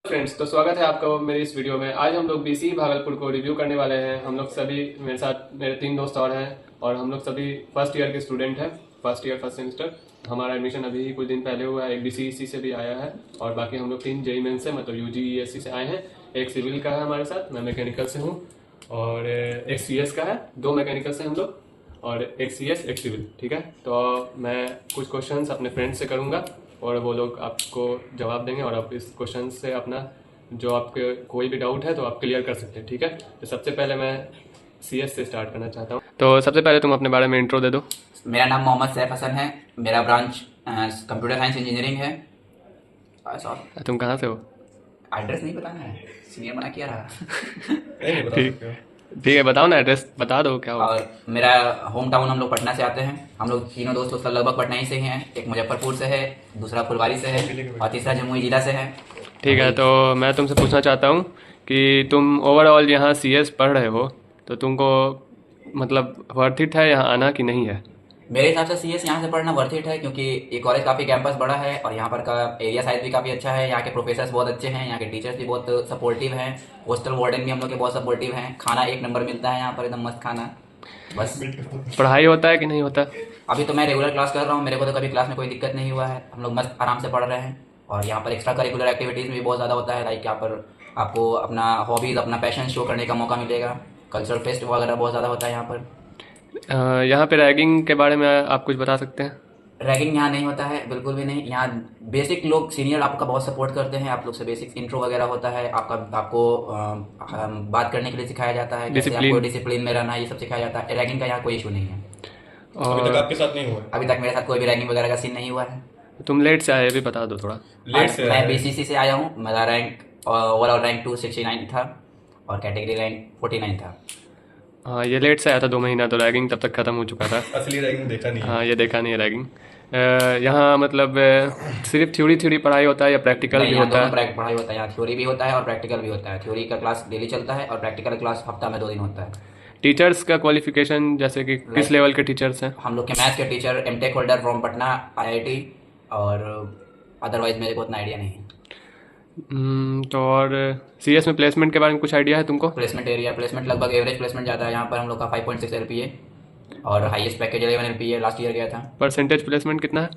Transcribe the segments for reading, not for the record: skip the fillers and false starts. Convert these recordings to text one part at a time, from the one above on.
Friends, तो स्वागत है आपका मेरी इस वीडियो में। आज हम लोग बीसी भागलपुर को रिव्यू करने वाले हैं। हम लोग सभी, मेरे साथ मेरे 3 दोस्त और हैं और हम लोग सभी फर्स्ट ईयर के स्टूडेंट हैं। First semester. हमारा एडमिशन अभी ही कुछ दिन पहले हुआ है। एक बीसीईसी से भी आया है और बाकी हम लोग 3 जेईई मेन से, मतलब यूजीईएससी से आए हैं। एक सिविल का है हमारे साथ, मैं मैकेनिकल से हूँ, और एक सीएस का है। 2 मैकेनिकल से हम लोग, और एक सीएस एक सिविल। ठीक है, तो मैं कुछ क्वेश्चंस अपने फ्रेंड्स से करूँगा और वो लोग आपको जवाब देंगे और आप इस क्वेश्चन से अपना जो आपके कोई भी डाउट है तो आप क्लियर कर सकते हैं। ठीक है, तो सबसे पहले मैं सीएस से स्टार्ट करना चाहता हूँ। तो सबसे पहले तुम अपने बारे में इंट्रो दे दो। मेरा नाम मोहम्मद सैफ हसन है। मेरा ब्रांच कंप्यूटर साइंस इंजीनियरिंग है। तुम कहाँ से हो? एड्रेस नहीं बताना है, सीनियर मना किया रहा। ठीक है, बताओ ना, एड्रेस बता दो क्या हो। और मेरा होम टाउन, हम लोग पटना से आते हैं। हम लोग तीनों दोस्त लोग लगभग पटना ही से ही हैं। एक मुजफ्फरपुर से है, दूसरा फुलवारी से है और तीसरा जमुई जिला से है। ठीक है, तो मैं तुमसे पूछना चाहता हूँ कि तुम ओवरऑल यहाँ सीएस पढ़ रहे हो तो तुमको मतलब वर्थ इट है यहाँ आना कि नहीं है? मेरे हिसाब से सीएस यहाँ से पढ़ना वर्थ इट है, क्योंकि ये कॉलेज काफ़ी कैंपस बड़ा है और यहाँ पर का एरिया साइज भी काफ़ी अच्छा है। यहाँ के प्रोफेसर्स बहुत अच्छे हैं, यहाँ के टीचर्स भी बहुत सपोर्टिव हैं। हॉस्टल वार्डन भी हम लोग के बहुत सपोर्टिव हैं। खाना एक नंबर मिलता है यहाँ पर, एकदम मस्त खाना। बस पढ़ाई होता है कि नहीं होता? अभी तो मैं रेगुलर क्लास कर रहा हूँ, मेरे को तो कभी क्लास में कोई दिक्कत नहीं हुआ है। हम लोग मस्त आराम से पढ़ रहे हैं। और यहाँ पर एक्स्ट्रा करिकुलर एक्टिविटीज़ भी बहुत ज़्यादा होता है। लाइक यहाँ पर आपको अपना हॉबीज़, अपना पैशन शो करने का मौका मिलेगा। कल्चरल फेस्ट वगैरह बहुत ज़्यादा होता है यहाँ पर। यहाँ पे रैगिंग के बारे में आप कुछ बता सकते हैं? रैगिंग यहाँ नहीं होता है, बिल्कुल भी नहीं। यहाँ बेसिक लोग सीनियर आपका बहुत सपोर्ट करते हैं। आप लोग से बेसिक इंट्रो वगैरह होता है। आपको बात करने के लिए सिखाया जाता है, कैसे आपको डिसिप्लिन में रहना, ये सब सिखाया जाता है। रैगिंग का यहाँ कोई इशू नहीं है। और अभी तक आपके साथ नहीं हुआ? अभी तक मेरे साथ कोई भी रैगिंग वगैरह का सीन नहीं हुआ है। तुम लेट से आए, भी बता दो थोड़ा। लेट से मैं बीसीसी से आया हूँ। मेरा रैंक ओवरऑल रैंक 269 था और कैटेगरी रैंक 49 था। हाँ, ये लेट से आया था 2 महीना, तो रैगिंग तब तक ख़त्म हो चुका था। असली रैगिंग देखा नहीं है। हाँ, ये देखा नहीं है रैगिंग। यहाँ मतलब सिर्फ थ्योरी पढ़ाई होता है या प्रैक्टिकल भी होता है? पढ़ाई होता है यहाँ, थ्योरी भी होता है और प्रैक्टिकल भी होता है। थ्योरी का क्लास डेली चलता है और प्रैक्टिकल क्लास हफ्ता में 2 दिन होता है। टीचर्स का क्वालिफिकेशन जैसे कि किस लेवल के टीचर्स हैं? हम लोग के मैथ्स के teacher MTech holder from Patna IIT, और अदरवाइज मेरे को उतना आइडिया नहीं है। तो और सीएस में प्लेसमेंट के बारे में कुछ आइडिया है तुमको? प्लेसमेंट लगभग एवरेज प्लेसमेंट जाता है यहाँ पर। हम लोग का 5.6 LPA और highest package 11 LPA last year गया था। परसेंटेज प्लेसमेंट कितना है?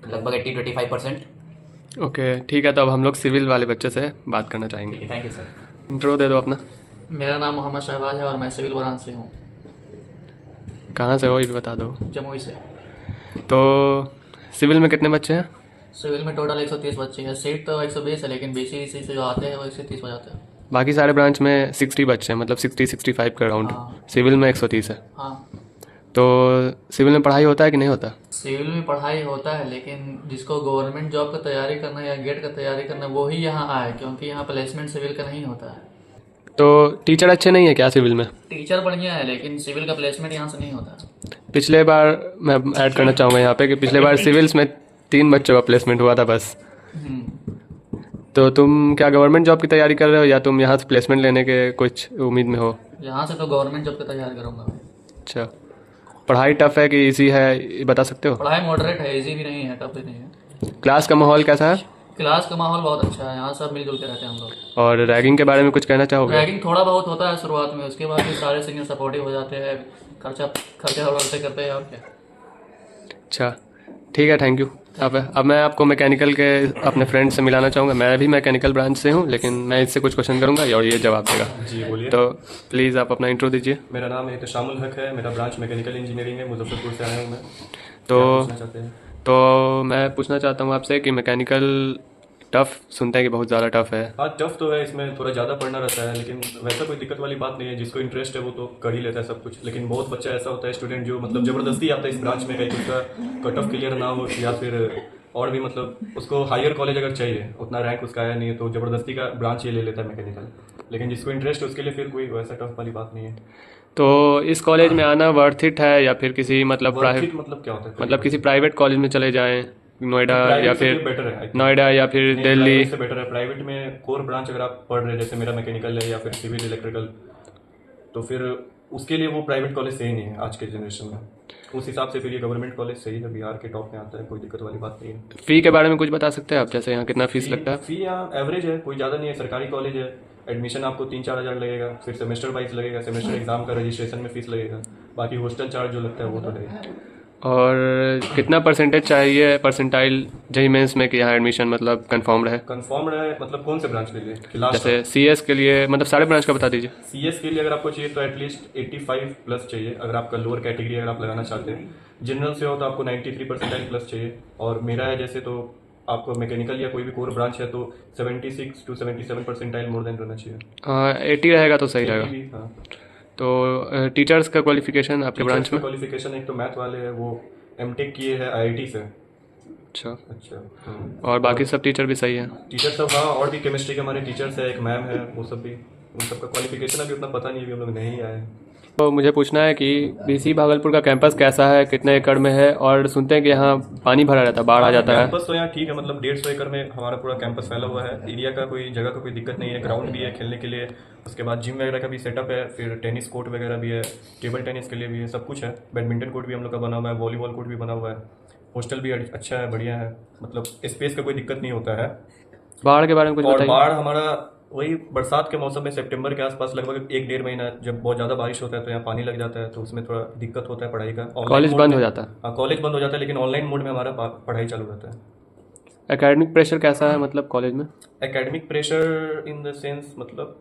लगभग 80-25%। ओके, ठीक है, तो अब हम लोग सिविल वाले बच्चे से बात करना चाहेंगे। Thank you sir. इंट्रो दे दो अपना। मेरा नाम मोहम्मद शहबाज है और मैं सिविल ब्रांच से हूँ। कहाँ से हो ये भी बता दो। जमुई से। तो सिविल में कितने बच्चे हैं? सिविल में टोटल 130 बच्चे हैं। सीट तो 120 है, लेकिन बीसीईसी से जो आते हैं वो 130 हो जाते हैं। बाकी सारे ब्रांच में 60 बच्चे हैं, मतलब 60-65 के अराउंड। हाँ। सिविल में 130 है। हाँ, तो सिविल में पढ़ाई होता है कि नहीं होता? सिविल में पढ़ाई होता है, लेकिन जिसको गवर्नमेंट जॉब का तैयारी करना है या गेट का तैयारी करना है वो ही यहाँ आए, क्योंकि यहाँ प्लेसमेंट सिविल का नहीं होता है। तो टीचर अच्छे नहीं है क्या सिविल में? टीचर बढ़िया है, लेकिन सिविल का प्लेसमेंट यहाँ से नहीं होता है। पिछले बार मैं ऐड करना चाहूँगा यहाँ पे कि पिछले बार सिविल्स में 3 बच्चों का प्लेसमेंट हुआ था बस। तो तुम क्या गवर्नमेंट जॉब की तैयारी कर रहे हो या तुम यहाँ से प्लेसमेंट लेने के कुछ उम्मीद में हो? यहाँ से तो गवर्नमेंट जॉब की तैयारी करूँगा। अच्छा, पढ़ाई टफ है कि इजी है, ये बता सकते हो? पढ़ाई मॉडरेट है, इजी भी नहीं है, टफ भी नहीं है। क्लास का माहौल कैसा है? क्लास का माहौल बहुत अच्छा है, यहाँ सब मिलजुल के रहते हैं हम लोग। और रैगिंग के बारे में कुछ कहना चाहोगे? रैगिंग थोड़ा बहुत होता है शुरुआत में, उसके बाद भी सारे सीनियर सपोर्टिव हो जाते हैं। खर्चे हड़बड़ते करते हैं और क्या। अच्छा, ठीक है, थैंक यू। अब मैं आपको मैकेनिकल के अपने फ्रेंड से मिलाना चाहूँगा। मैं भी मैकेनिकल ब्रांच से हूँ, लेकिन मैं इससे कुछ क्वेश्चन करूँगा और ये जवाब देगा। जी बोलिए। तो प्लीज़ आप अपना इंट्रो दीजिए। मेरा नाम एहतशामुल हक है। मेरा ब्रांच मैकेनिकल इंजीनियरिंग है। मुजफ्फरपुर से आया हूँ मैं। तो क्या पूछना चाहते हैं? तो मैं पूछना चाहता हूँ आपसे कि मैकेनिकल टफ़ सुनते हैं कि बहुत ज़्यादा टफ़ है। हाँ, टफ तो है, इसमें थोड़ा ज़्यादा पढ़ना रहता है, लेकिन वैसा कोई दिक्कत वाली बात नहीं है। जिसको इंटरेस्ट है वो तो कर ही लेता है सब कुछ। लेकिन बहुत बच्चा ऐसा होता है स्टूडेंट जो मतलब ज़बरदस्ती आता है इस ब्रांच में, कहीं उसका कट ऑफ क्लियर ना हो या फिर और भी मतलब उसको हायर कॉलेज अगर चाहिए, उतना रैंक उसका आया नहीं है तो ज़बरदस्ती का ब्रांच ये ले लेता है मैकेनिकल। लेकिन जिसको इंटरेस्ट है उसके लिए फिर कोई वैसा टफ वाली बात नहीं है। तो इस कॉलेज में आना वर्थ इट है या फिर किसी मतलब प्राइवेट, मतलब क्या होता है? मतलब किसी प्राइवेट कॉलेज में चले जाएं, नोएडा या फिर बेटर है, नोएडा या फिर दिल्ली? प्राइवेट से बेटर है। प्राइवेट में कोर ब्रांच अगर आप पढ़ रहे हैं, जैसे मेरा मैकेनिकल है या फिर सिविल इलेक्ट्रिकल, तो फिर उसके लिए वो प्राइवेट कॉलेज सही नहीं है आज के जनरेशन में। उस हिसाब से फिर ये गवर्नमेंट कॉलेज सही है, बिहार के टॉप में आता है, कोई दिक्कत वाली बात नहीं है। फी के बारे में कुछ बता सकते हैं आप, जैसे यहाँ कितना फीस लगता है? फी यहाँ एवरेज है, कोई ज़्यादा नहीं है, सरकारी कॉलेज है। एडमिशन आपको 3-4 हज़ार लगेगा, फिर सेमेस्टर वाइज लगेगा, सेमेस्टर एग्जाम का रजिस्ट्रेशन में फीस लगेगा, बाकी हॉस्टल चार्ज जो लगता है वो तो है। और कितना परसेंटेज चाहिए परसेंटाइल जेईई मेंस में कि यहाँ एडमिशन मतलब कंफर्म रहे? कंफर्म है मतलब कौन से ब्रांच के लिए कि लास्ट? जैसे सीएस के लिए मतलब सारे ब्रांच का बता दीजिए। सीएस के लिए अगर आपको चाहिए तो एटलीस्ट 85 प्लस चाहिए, अगर आपका लोअर कैटेगरी अगर आप लगाना चाहते हैं। जनरल से हो तो आपको 93 परसेंटाइल प्लस चाहिए, और मेरा है जैसे तो आपको मैकेनिकल या कोई भी कोर ब्रांच है तो 76 to 77 परसेंटाइल मोर देन रहना चाहिए। 80 रहेगा तो सही रहेगा। हाँ। तो टीचर्स का क्वालिफिकेशन आपके ब्रांच में? क्वालिफिकेशन एक तो मैथ वाले हैं, वो एमटेक किए हैं आईआईटी से। अच्छा। अच्छा। और बाकी सब टीचर भी सही है? टीचर सब हाँ, और भी केमिस्ट्री के हमारे टीचर्स है, एक मैम है, वो सब भी, उन सबका क्वालिफिकेशन अभी उतना पता नहीं, अभी हम लोग नहीं आए हैं। तो मुझे पूछना है कि बीसी भागलपुर का कैंपस कैसा है, कितने एकड़ में है, और सुनते हैं कि यहाँ पानी भरा रहता है, बाढ़ आ जाता है। कैंपस तो यहाँ ठीक है, मतलब 150 एकड़ में हमारा पूरा कैंपस फैला हुआ है। एरिया का कोई जगह का कोई दिक्कत नहीं है, ग्राउंड भी है खेलने के लिए, उसके बाद जिम वगैरह का भी सेटअप है, फिर टेनिस कोर्ट वगैरह भी है, टेबल टेनिस के लिए भी है, सब कुछ है। बैडमिंटन कोर्ट भी हम लोग का बना हुआ है, वॉलीबॉल कोर्ट भी बना हुआ है, हॉस्टल भी अच्छा है, बढ़िया है, मतलब स्पेस का कोई दिक्कत नहीं होता है। बाढ़ के बारे में कुछ और बताइए। बाढ़ हमारा वही बरसात के मौसम में सितंबर के आसपास लगभग 1-1.5 महीना जब बहुत ज़्यादा बारिश होता है तो यहाँ पानी लग जाता है, तो उसमें थोड़ा दिक्कत होता है पढ़ाई का। कॉलेज बंद हो जाता है? हाँ, कॉलेज बंद हो जाता है, लेकिन ऑनलाइन मोड में हमारा पढ़ाई चालू रहता है। एकेडमिक प्रेशर कैसा है मतलब कॉलेज में? Academic pressure in the sense मतलब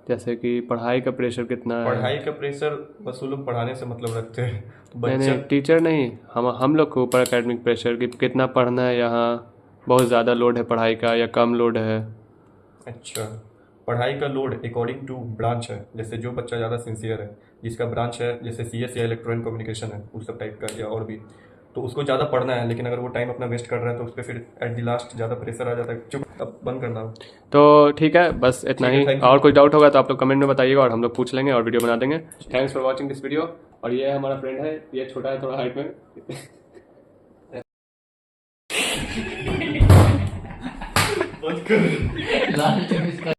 जैसे कि पढ़ाई का प्रेशर कितना है? पढ़ाई का प्रेशर बस वो लोग पढ़ाने से मतलब रखते हैं, नहीं बच्चे। नहीं, टीचर नहीं, हम लोग के ऊपर एकेडमिक प्रेशर कि कितना पढ़ना है, यहाँ बहुत ज़्यादा लोड है पढ़ाई का या कम लोड है? अच्छा, पढ़ाई का लोड अकॉर्डिंग टू ब्रांच है, जैसे जो बच्चा ज़्यादा सिंसियर है, जिसका ब्रांच है जैसे सीएस या इलेक्ट्रॉनिक कम्युनिकेशन है उस सब टाइप का या और भी, तो उसको ज़्यादा पढ़ना है, लेकिन अगर वो टाइम अपना वेस्ट कर रहा है तो उस पर फिर एट द लास्ट ज़्यादा प्रेशर आ जाता है। चुप, अब बंद करना हो। तो ठीक है, बस इतना ठीक है, ही। thank you। और कोई डाउट होगा तो आप लोग कमेंट में बताइएगा और हम लोग पूछ लेंगे और वीडियो बना देंगे। Thanks for watching this video. और ये हमारा फ्रेंड है, ये छोटा है थोड़ा हाइट में। लास्ट टाइम इसका